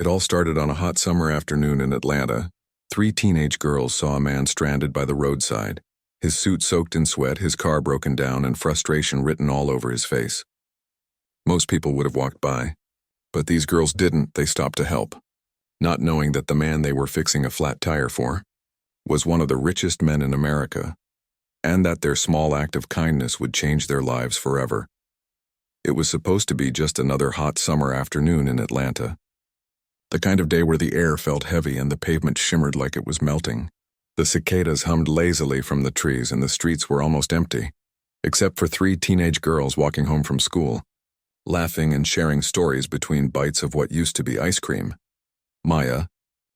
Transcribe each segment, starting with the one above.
It all started on a hot summer afternoon in Atlanta. 3 teenage girls saw a man stranded by the roadside, his suit soaked in sweat, his car broken down, and frustration written all over his face. Most people would have walked by, but these girls didn't. They stopped to help, not knowing that the man they were fixing a flat tire for was one of the richest men in America, and that their small act of kindness would change their lives forever. It was supposed to be just another hot summer afternoon in Atlanta. The kind of day where the air felt heavy and the pavement shimmered like it was melting. The cicadas hummed lazily from the trees and the streets were almost empty, except for 3 teenage girls walking home from school, laughing and sharing stories between bites of what used to be ice cream. Maya,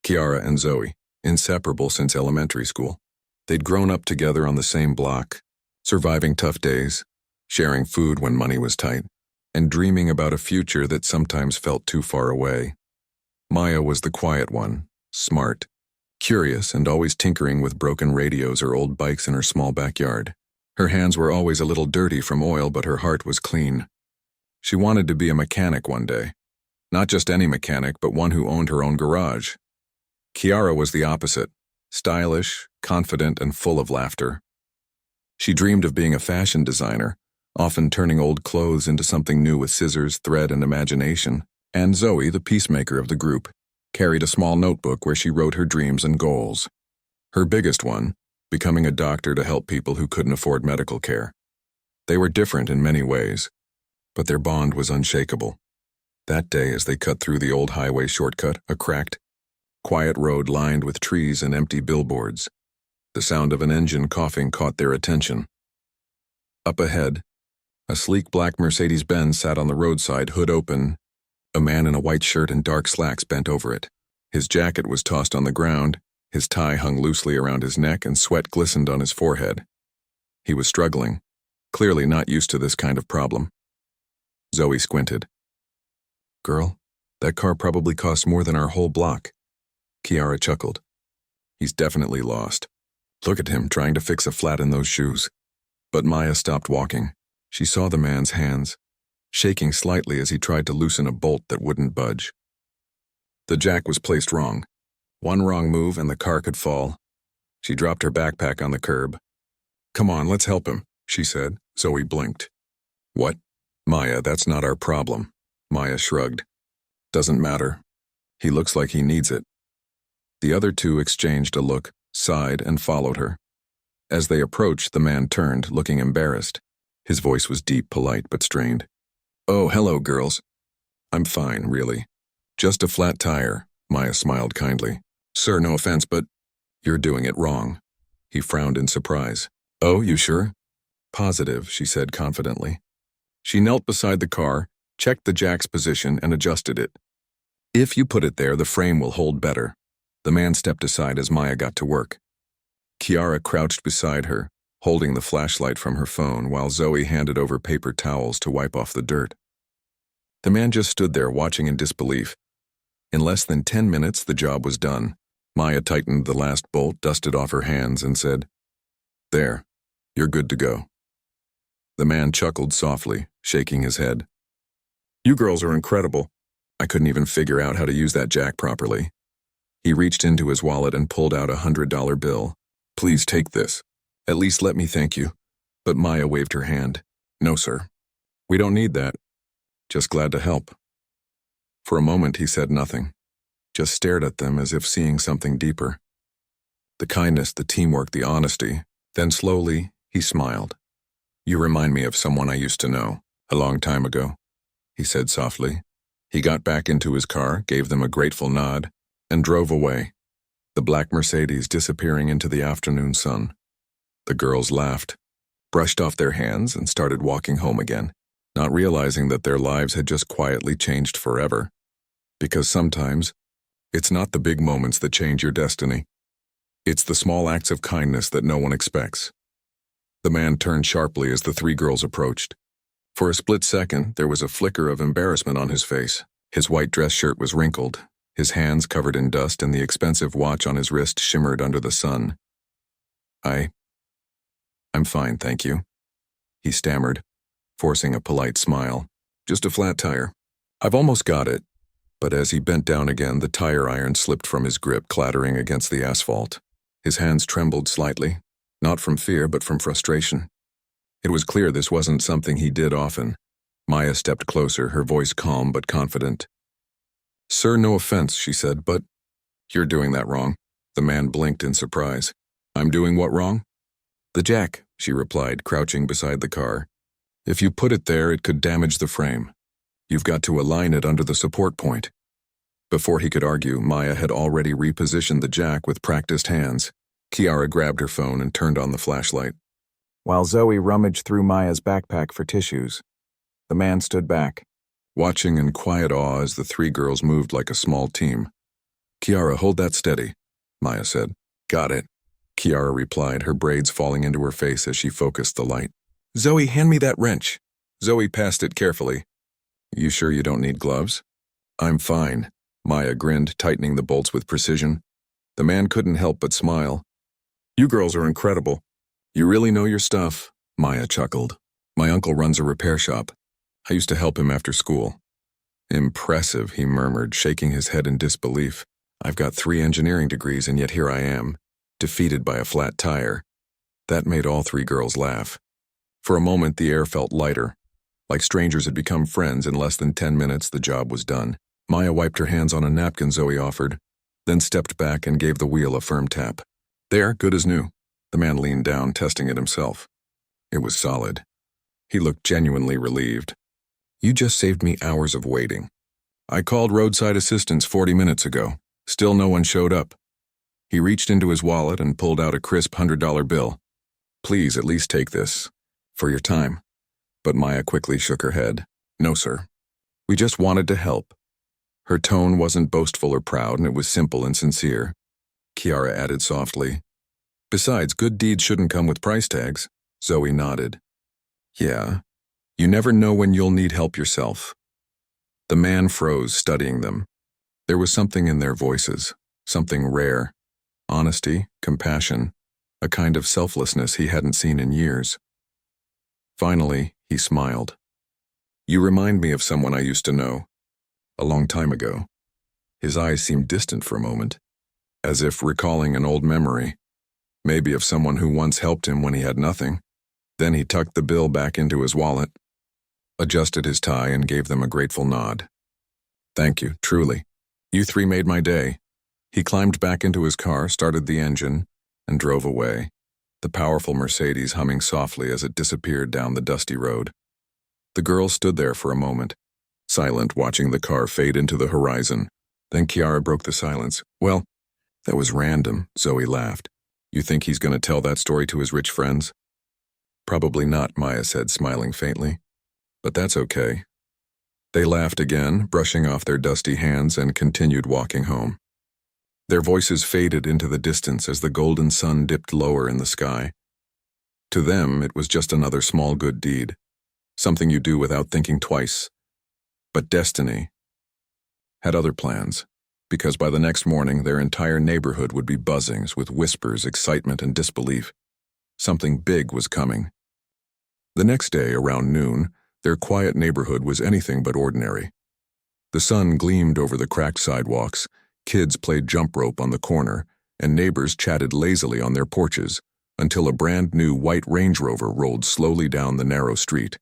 Kiara, and Zoe, inseparable since elementary school. They'd grown up together on the same block, surviving tough days, sharing food when money was tight, and dreaming about a future that sometimes felt too far away. Maya was the quiet one, smart, curious, and always tinkering with broken radios or old bikes in her small backyard. Her hands were always a little dirty from oil, but her heart was clean. She wanted to be a mechanic one day. Not just any mechanic, but one who owned her own garage. Kiara was the opposite, stylish, confident, and full of laughter. She dreamed of being a fashion designer, often turning old clothes into something new with scissors, thread, and imagination. And Zoe, the peacemaker of the group, carried a small notebook where she wrote her dreams and goals. Her biggest one, becoming a doctor to help people who couldn't afford medical care. They were different in many ways, but their bond was unshakable. That day, as they cut through the old highway shortcut, a cracked, quiet road lined with trees and empty billboards, the sound of an engine coughing caught their attention. Up ahead, a sleek black Mercedes-Benz sat on the roadside, hood open. A man in a white shirt and dark slacks bent over it. His jacket was tossed on the ground, his tie hung loosely around his neck, and sweat glistened on his forehead. He was struggling, clearly not used to this kind of problem. Zoe squinted. "Girl, that car probably cost more than our whole block." Kiara chuckled. "He's definitely lost. Look at him trying to fix a flat in those shoes." But Maya stopped walking. She saw the man's hands, shaking slightly as he tried to loosen a bolt that wouldn't budge. The jack was placed wrong. One wrong move and the car could fall. She dropped her backpack on the curb. "Come on, let's help him," she said. Zoe blinked. "What?" "Maya, that's not our problem." Maya shrugged. "Doesn't matter. He looks like he needs it." The other 2 exchanged a look, sighed, and followed her. As they approached, the man turned, looking embarrassed. His voice was deep, polite, but strained. "Oh, hello, girls." "I'm fine, really. Just a flat tire." Maya smiled kindly. "Sir, no offense, but you're doing it wrong." He frowned in surprise. "Oh, you sure?" "Positive," she said confidently. She knelt beside the car, checked the jack's position, and adjusted it. "If you put it there, the frame will hold better." The man stepped aside as Maya got to work. Kiara crouched beside her, holding the flashlight from her phone while Zoe handed over paper towels to wipe off the dirt. The man just stood there watching in disbelief. In less than 10 minutes, the job was done. Maya tightened the last bolt, dusted off her hands, and said, "There, you're good to go." The man chuckled softly, shaking his head. "You girls are incredible. I couldn't even figure out how to use that jack properly." He reached into his wallet and pulled out a $100 bill. "Please take this. At least let me thank you." But Maya waved her hand. "No, sir. We don't need that. Just glad to help." For a moment he said nothing, just stared at them as if seeing something deeper. The kindness, the teamwork, the honesty. Then slowly, he smiled. "You remind me of someone I used to know, a long time ago," he said softly. He got back into his car, gave them a grateful nod, and drove away, the black Mercedes disappearing into the afternoon sun. The girls laughed, brushed off their hands, and started walking home again, not realizing that their lives had just quietly changed forever. Because sometimes, it's not the big moments that change your destiny. It's the small acts of kindness that no one expects. The man turned sharply as the 3 girls approached. For a split second, there was a flicker of embarrassment on his face. His white dress shirt was wrinkled, his hands covered in dust, and the expensive watch on his wrist shimmered under the sun. I'm fine, thank you," he stammered, forcing a polite smile. "Just a flat tire. I've almost got it, But as he bent down again, the tire iron slipped from his grip, clattering against the asphalt. His hands trembled slightly, not from fear but from frustration. It was clear this wasn't something he did often. Maya stepped closer, her voice calm but confident. "Sir, no offense," she said, "but you're doing that wrong." The man blinked in surprise. "I'm doing what wrong?" "The jack," she replied, crouching beside the car. "If you put it there, it could damage the frame. You've got to align it under the support point." Before he could argue, Maya had already repositioned the jack with practiced hands. Kiara grabbed her phone and turned on the flashlight. While Zoe rummaged through Maya's backpack for tissues, the man stood back, watching in quiet awe as the three girls moved like a small team. "Kiara, hold that steady," Maya said. "Got it," Kiara replied, her braids falling into her face as she focused the light. "Zoe, hand me that wrench." Zoe passed it carefully. "You sure you don't need gloves?" "I'm fine," Maya grinned, tightening the bolts with precision. The man couldn't help but smile. "You girls are incredible. You really know your stuff," Maya chuckled. "My uncle runs a repair shop. I used to help him after school." "Impressive," he murmured, shaking his head in disbelief. "I've got 3 engineering degrees and yet here I am, defeated by a flat tire." That made all 3 girls laugh. For a moment the air felt lighter. Like strangers had become friends. In less than 10 minutes the job was done. Maya wiped her hands on a napkin Zoe offered, then stepped back and gave the wheel a firm tap. "There, good as new." The man leaned down, testing it himself. It was solid. He looked genuinely relieved. "You just saved me hours of waiting. I called roadside assistance 40 minutes ago. Still no one showed up." He reached into his wallet and pulled out a crisp $100 bill. "Please at least take this, for your time." But Maya quickly shook her head. "No, sir. We just wanted to help." Her tone wasn't boastful or proud, and it was simple and sincere. Kiara added softly, "Besides, good deeds shouldn't come with price tags." Zoe nodded. "Yeah, you never know when you'll need help yourself." The man froze, studying them. There was something in their voices, something rare. Honesty, compassion, a kind of selflessness he hadn't seen in years. Finally, he smiled. "You remind me of someone I used to know. A long time ago." His eyes seemed distant for a moment, as if recalling an old memory, maybe of someone who once helped him when he had nothing. Then he tucked the bill back into his wallet, adjusted his tie, and gave them a grateful nod. "Thank you, truly. You 3 made my day." He climbed back into his car, started the engine, and drove away, the powerful Mercedes humming softly as it disappeared down the dusty road. The girls stood there for a moment, silent, watching the car fade into the horizon. Then Kiara broke the silence. "Well, that was random," Zoe laughed. "You think he's going to tell that story to his rich friends?" "Probably not," Maya said, smiling faintly. "But that's okay." They laughed again, brushing off their dusty hands, and continued walking home. Their voices faded into the distance as the golden sun dipped lower in the sky. To them, it was just another small good deed, something you do without thinking twice. But destiny had other plans, because by the next morning their entire neighborhood would be buzzing with whispers, excitement, and disbelief. Something big was coming. The next day, around noon, their quiet neighborhood was anything but ordinary. The sun gleamed over the cracked sidewalks, kids played jump rope on the corner, and neighbors chatted lazily on their porches, until a brand new white Range Rover rolled slowly down the narrow street.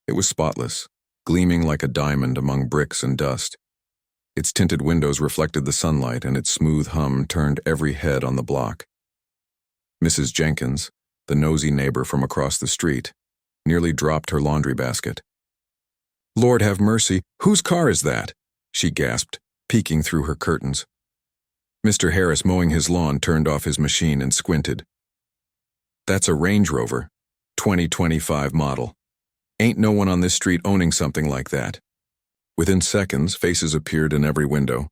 It was spotless, gleaming like a diamond among bricks and dust. Its tinted windows reflected the sunlight, and its smooth hum turned every head on the block. Mrs. Jenkins, the nosy neighbor from across the street, nearly dropped her laundry basket. "Lord have mercy, whose car is that?" she gasped, peeking through her curtains. Mr. Harris, mowing his lawn, turned off his machine and squinted. "That's a Range Rover, 2025 model. Ain't no one on this street owning something like that." Within seconds, faces appeared in every window.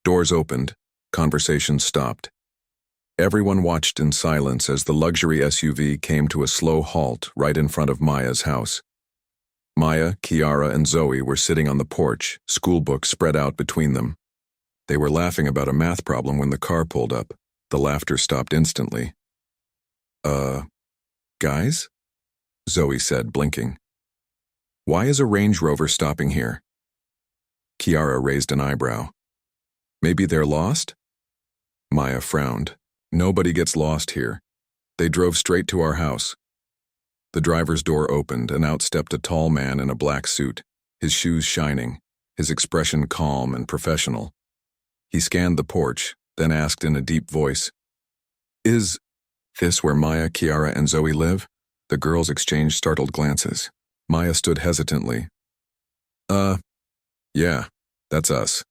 Doors opened, conversations stopped. Everyone watched in silence as the luxury SUV came to a slow halt right in front of Maya's house. Maya, Kiara, and Zoe were sitting on the porch, schoolbooks spread out between them. They were laughing about a math problem when the car pulled up. The laughter stopped instantly. Guys?" Zoe said, blinking. "Why is a Range Rover stopping here?" Kiara raised an eyebrow. Maybe they're lost? Maya frowned. Nobody gets lost here. They drove straight to our house. The driver's door opened, and out stepped a tall man in a black suit, his shoes shining, his expression calm and professional. He scanned the porch, then asked in a deep voice, "Is this where Maya, Kiara, and Zoe live?" The girls exchanged startled glances. Maya stood hesitantly. Yeah, that's us."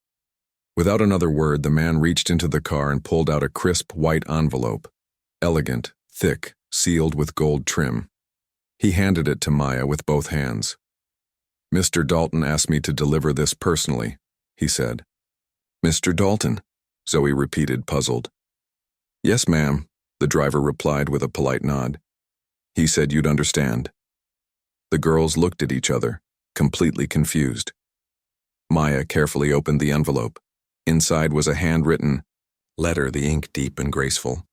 Without another word, the man reached into the car and pulled out a crisp white envelope. Elegant, thick, sealed with gold trim. He handed it to Maya with both hands. "Mr. Dalton asked me to deliver this personally," he said. "Mr. Dalton?" Zoe repeated, puzzled. "Yes, ma'am," the driver replied with a polite nod. "He said you'd understand." The girls looked at each other, completely confused. Maya carefully opened the envelope. Inside was a handwritten letter, the ink deep and graceful.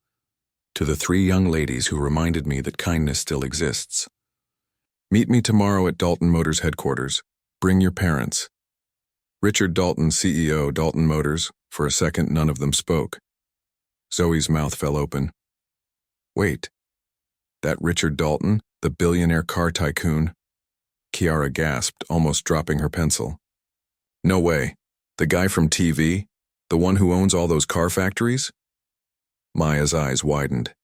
"To the 3 young ladies who reminded me that kindness still exists. Meet me tomorrow at Dalton Motors headquarters. Bring your parents." Richard Dalton, CEO, Dalton Motors. For a second, none of them spoke. Zoe's mouth fell open. "Wait, that Richard Dalton, the billionaire car tycoon?" Kiara gasped, almost dropping her pencil. "No way. The guy from TV? The one who owns all those car factories?" Maya's eyes widened.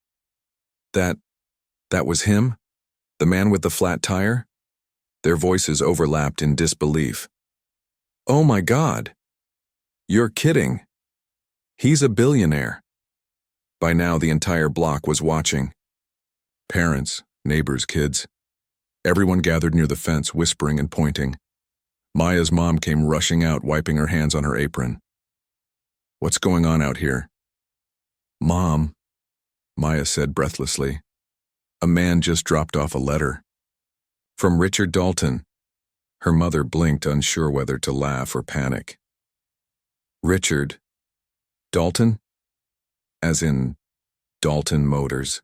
That was him? The man with the flat tire?" Their voices overlapped in disbelief. "Oh my God! You're kidding. He's a billionaire." By now, the entire block was watching. Parents, neighbors, kids. Everyone gathered near the fence, whispering and pointing. Maya's mom came rushing out, wiping her hands on her apron. "What's going on out here?" "Mom," Maya said breathlessly, "a man just dropped off a letter." "From Richard Dalton." Her mother blinked, unsure whether to laugh or panic. "Richard Dalton? As in Dalton Motors?"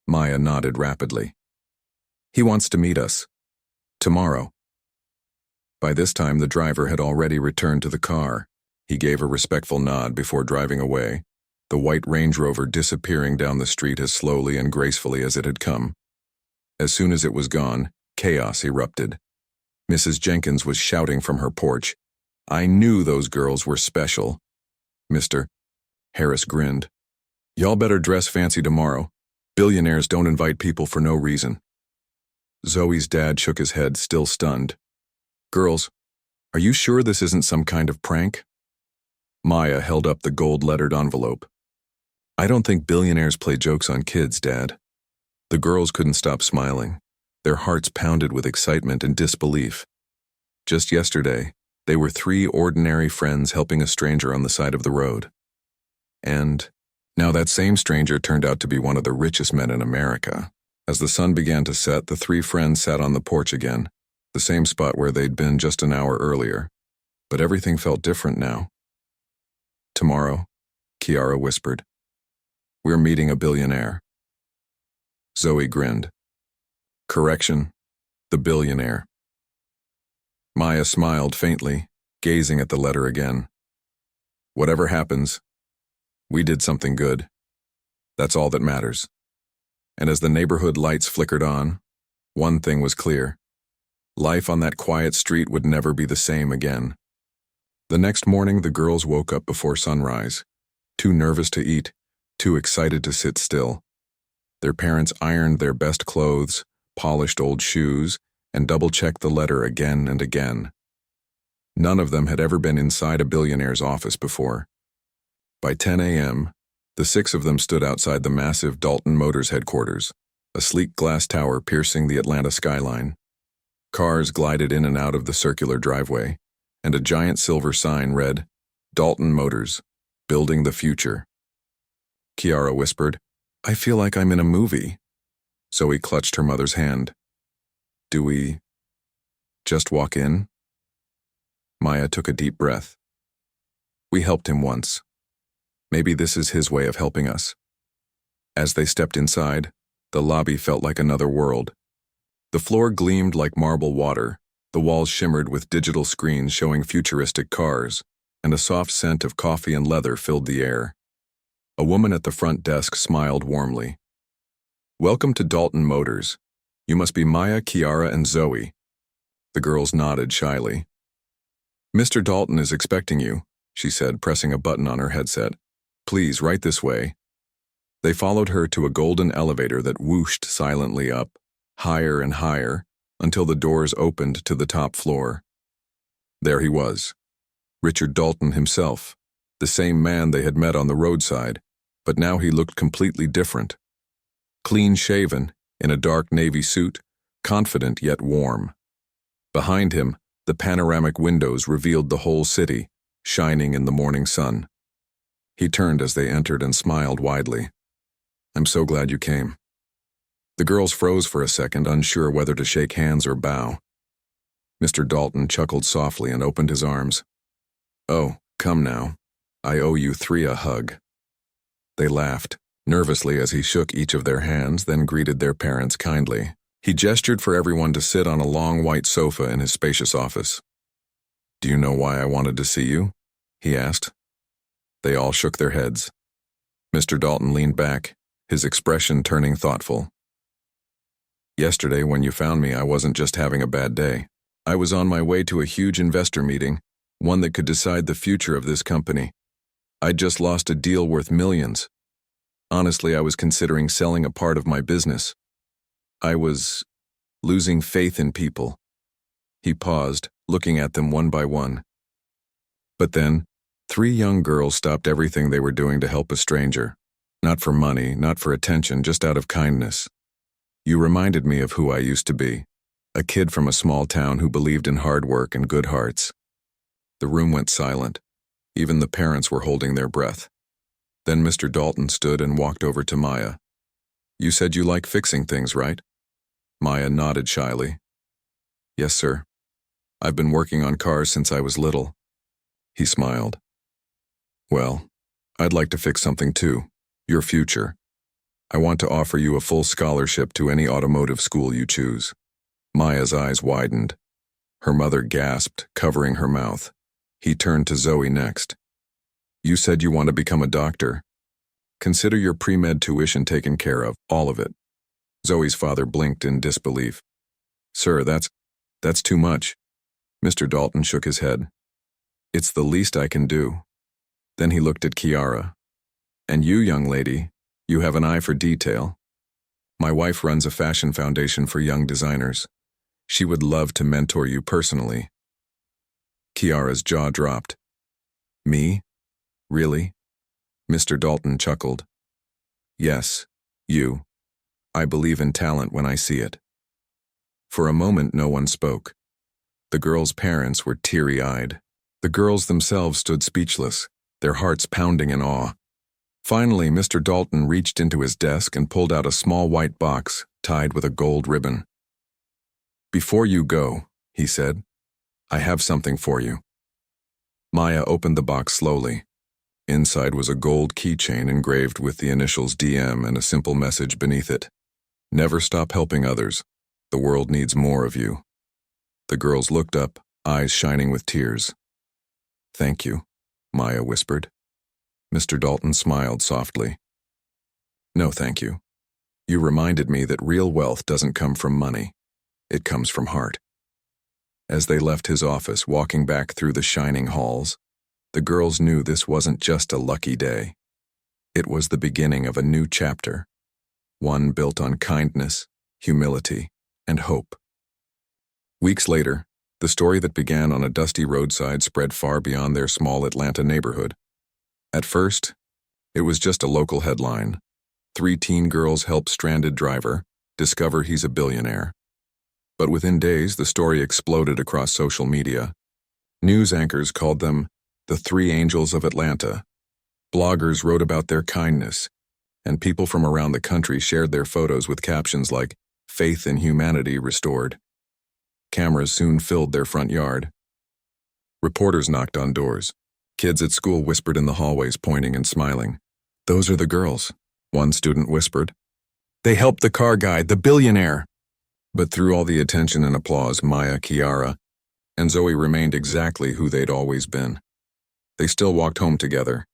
Maya nodded rapidly. "He wants to meet us. Tomorrow." By this time, the driver had already returned to the car. He gave a respectful nod before driving away, the white Range Rover disappearing down the street as slowly and gracefully as it had come. As soon as it was gone, chaos erupted. Mrs. Jenkins was shouting from her porch, "I knew those girls were special." Mr. Harris grinned. "Y'all better dress fancy tomorrow. Billionaires don't invite people for no reason." Zoe's dad shook his head, still stunned. "Girls, are you sure this isn't some kind of prank?" Maya held up the gold-lettered envelope. "I don't think billionaires play jokes on kids, Dad." The girls couldn't stop smiling. Their hearts pounded with excitement and disbelief. Just yesterday, they were 3 ordinary friends helping a stranger on the side of the road. And now that same stranger turned out to be one of the richest men in America. As the sun began to set, the 3 friends sat on the porch again, the same spot where they'd been just an hour earlier. But everything felt different now. "Tomorrow," Kiara whispered, "we're meeting a billionaire." Zoe grinned. "Correction, the billionaire." Maya smiled faintly, gazing at the letter again. "Whatever happens, we did something good. That's all that matters." And as the neighborhood lights flickered on, one thing was clear. Life on that quiet street would never be the same again. The next morning, the girls woke up before sunrise, too nervous to eat, too excited to sit still. Their parents ironed their best clothes, polished old shoes, and double-checked the letter again and again. None of them had ever been inside a billionaire's office before. By 10 a.m., the 6 of them stood outside the massive Dalton Motors headquarters, a sleek glass tower piercing the Atlanta skyline. Cars glided in and out of the circular driveway, and a giant silver sign read, "Dalton Motors, building the future." Kiara whispered, "I feel like I'm in a movie." Zoe clutched her mother's hand. "Do we just walk in?" Maya took a deep breath. "We helped him once. Maybe this is his way of helping us." As they stepped inside, the lobby felt like another world. The floor gleamed like marble water, The walls shimmered with digital screens showing futuristic cars, and a soft scent of coffee and leather filled the air. A woman at the front desk smiled warmly. "Welcome to Dalton Motors. You must be Maya, Kiara, and Zoe." The girls nodded shyly. "Mr. Dalton is expecting you," she said, pressing a button on her headset. "Please, right this way." They followed her to a golden elevator that whooshed silently up, higher and higher, until the doors opened to the top floor. There he was, Richard Dalton himself, the same man they had met on the roadside, but now he looked completely different. Clean-shaven, in a dark navy suit, confident yet warm. Behind him, the panoramic windows revealed the whole city, shining in the morning sun. He turned as they entered and smiled widely. "I'm so glad you came." The girls froze for a second, unsure whether to shake hands or bow. Mr. Dalton chuckled softly and opened his arms. "Oh, come now. I owe you three a hug." They laughed, nervously as he shook each of their hands, then greeted their parents kindly. He gestured for everyone to sit on a long white sofa in his spacious office. "Do you know why I wanted to see you?" he asked. They all shook their heads. Mr. Dalton leaned back, his expression turning thoughtful. "Yesterday, when you found me, I wasn't just having a bad day. I was on my way to a huge investor meeting, one that could decide the future of this company. I'd just lost a deal worth millions. Honestly, I was considering selling a part of my business. I was losing faith in people." He paused, looking at them one by one. But then, three young girls stopped everything they were doing to help a stranger. Not for money, not for attention, just out of kindness. "You reminded me of who I used to be, a kid from a small town who believed in hard work and good hearts." The room went silent. Even the parents were holding their breath. Then Mr. Dalton stood and walked over to Maya. "You said you like fixing things, right?" Maya nodded shyly. "Yes, sir. I've been working on cars since I was little." He smiled. "Well, I'd like to fix something too, your future. I want to offer you a full scholarship to any automotive school you choose." Maya's eyes widened. Her mother gasped, covering her mouth. He turned to Zoe next. "You said you want to become a doctor. Consider your pre-med tuition taken care of, all of it." Zoe's father blinked in disbelief. "Sir, that's too much." Mr. Dalton shook his head. "It's the least I can do." Then he looked at Kiara. "And you, young lady, you have an eye for detail. My wife runs a fashion foundation for young designers. She would love to mentor you personally." Kiara's jaw dropped. "Me? Really?" Mr. Dalton chuckled. "Yes, you. I believe in talent when I see it." For a moment, no one spoke. The girls' parents were teary-eyed. The girls themselves stood speechless, their hearts pounding in awe. Finally, Mr. Dalton reached into his desk and pulled out a small white box tied with a gold ribbon. "Before you go," he said, "I have something for you." Maya opened the box slowly. Inside was a gold keychain engraved with the initials DM and a simple message beneath it. "Never stop helping others. The world needs more of you." The girls looked up, eyes shining with tears. "Thank you," Maya whispered. Mr. Dalton smiled softly. "No, thank you. You reminded me that real wealth doesn't come from money. It comes from heart." As they left his office, walking back through the shining halls, the girls knew this wasn't just a lucky day. It was the beginning of a new chapter, one built on kindness, humility, and hope. Weeks later, the story that began on a dusty roadside spread far beyond their small Atlanta neighborhood. At first, it was just a local headline. 3 teen girls help stranded driver, discover he's a billionaire. But within days, the story exploded across social media. News anchors called them the 3 Angels of Atlanta. Bloggers wrote about their kindness, and people from around the country shared their photos with captions like, "Faith in humanity restored." Cameras soon filled their front yard. Reporters knocked on doors. Kids at school whispered in the hallways, pointing and smiling. "Those are the girls," one student whispered. "They helped the car guy, the billionaire." But through all the attention and applause, Maya, Kiara, and Zoe remained exactly who they'd always been. They still walked home together,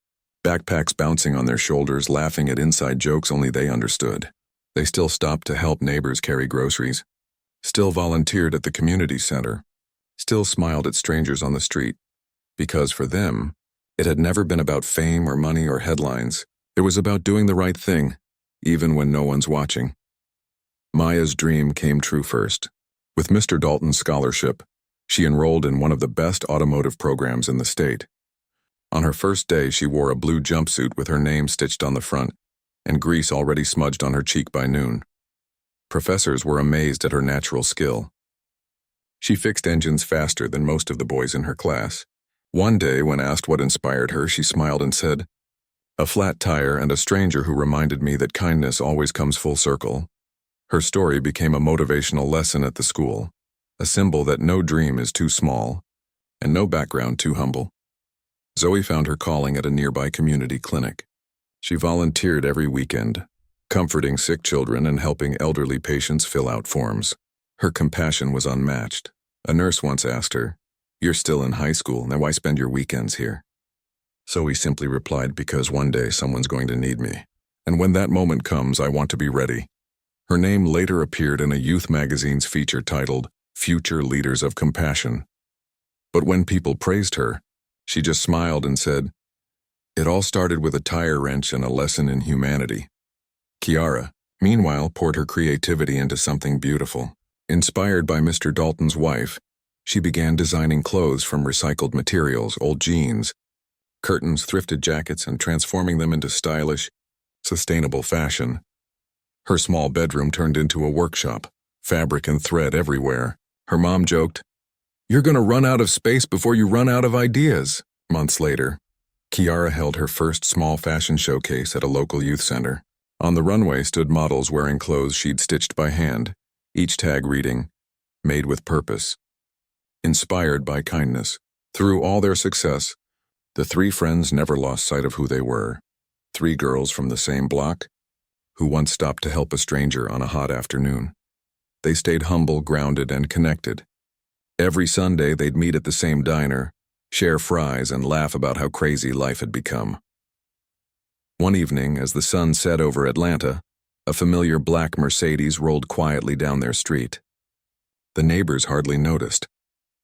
backpacks bouncing on their shoulders, laughing at inside jokes only they understood. They still stopped to help neighbors carry groceries, still volunteered at the community center, still smiled at strangers on the street, because for them, it had never been about fame or money or headlines. It was about doing the right thing, even when no one's watching. Maya's dream came true first. With Mr. Dalton's scholarship, she enrolled in one of the best automotive programs in the state. On her first day, she wore a blue jumpsuit with her name stitched on the front, and grease already smudged on her cheek by noon. Professors were amazed at her natural skill. She fixed engines faster than most of the boys in her class. One day, when asked what inspired her, she smiled and said, "A flat tire and a stranger who reminded me that kindness always comes full circle." Her story became a motivational lesson at the school, a symbol that no dream is too small, and no background too humble. Zoe found her calling at a nearby community clinic. She volunteered every weekend, comforting sick children and helping elderly patients fill out forms. Her compassion was unmatched. A nurse once asked her, "You're still in high school, now why spend your weekends here?" Zoe simply replied, "Because one day someone's going to need me. And when that moment comes, I want to be ready." Her name later appeared in a youth magazine's feature titled, "Future Leaders of Compassion." But when people praised her, she just smiled and said, "It all started with a tire wrench and a lesson in humanity." Kiara, meanwhile, poured her creativity into something beautiful. Inspired by Mr. Dalton's wife, she began designing clothes from recycled materials, old jeans, curtains, thrifted jackets, and transforming them into stylish, sustainable fashion. Her small bedroom turned into a workshop, fabric and thread everywhere. Her mom joked, "You're going to run out of space before you run out of ideas." Months later, Kiara held her first small fashion showcase at a local youth center. On the runway stood models wearing clothes she'd stitched by hand, each tag reading, "Made with Purpose," inspired by kindness. Through all their success, the three friends never lost sight of who they were. Three girls from the same block, who once stopped to help a stranger on a hot afternoon. They stayed humble, grounded, and connected. Every Sunday, they'd meet at the same diner, share fries, and laugh about how crazy life had become. One evening, as the sun set over Atlanta, a familiar black Mercedes rolled quietly down their street. The neighbors hardly noticed.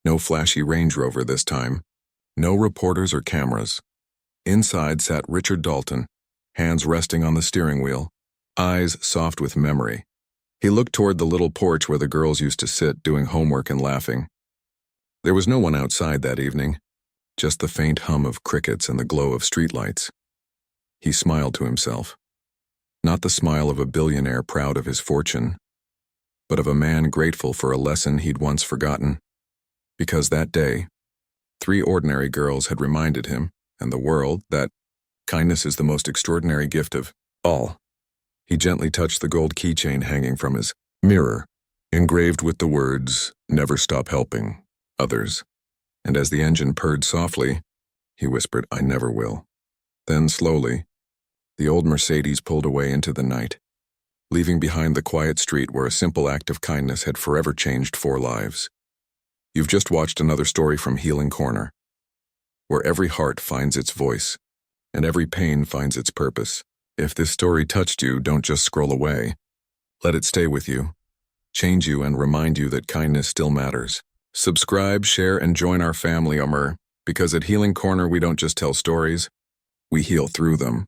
No flashy Rnge Rover this time. No reporters or cameras. Inside sat Richard Dalton, hands resting on the steering wheel, eyes soft with memory. He looked toward the little porch where the girls used to sit, doing homework and laughing. There was no one outside that evening, just the faint hum of crickets and the glow of streetlights. He smiled to himself. Not the smile of a billionaire proud of his fortune, but of a man grateful for a lesson he'd once forgotten. Because that day, three ordinary girls had reminded him, and the world, that kindness is the most extraordinary gift of all. He gently touched the gold keychain hanging from his mirror, engraved with the words, "Never stop helping others." And as the engine purred softly, he whispered, "I never will." Then slowly, the old Mercedes pulled away into the night, leaving behind the quiet street where a simple act of kindness had forever changed 4 lives. You've just watched another story from Healing Corner, where every heart finds its voice, and every pain finds its purpose. If this story touched you, don't just scroll away. Let it stay with you, change you, and remind you that kindness still matters. Subscribe, share, and join our family, because at Healing Corner we don't just tell stories, we heal through them.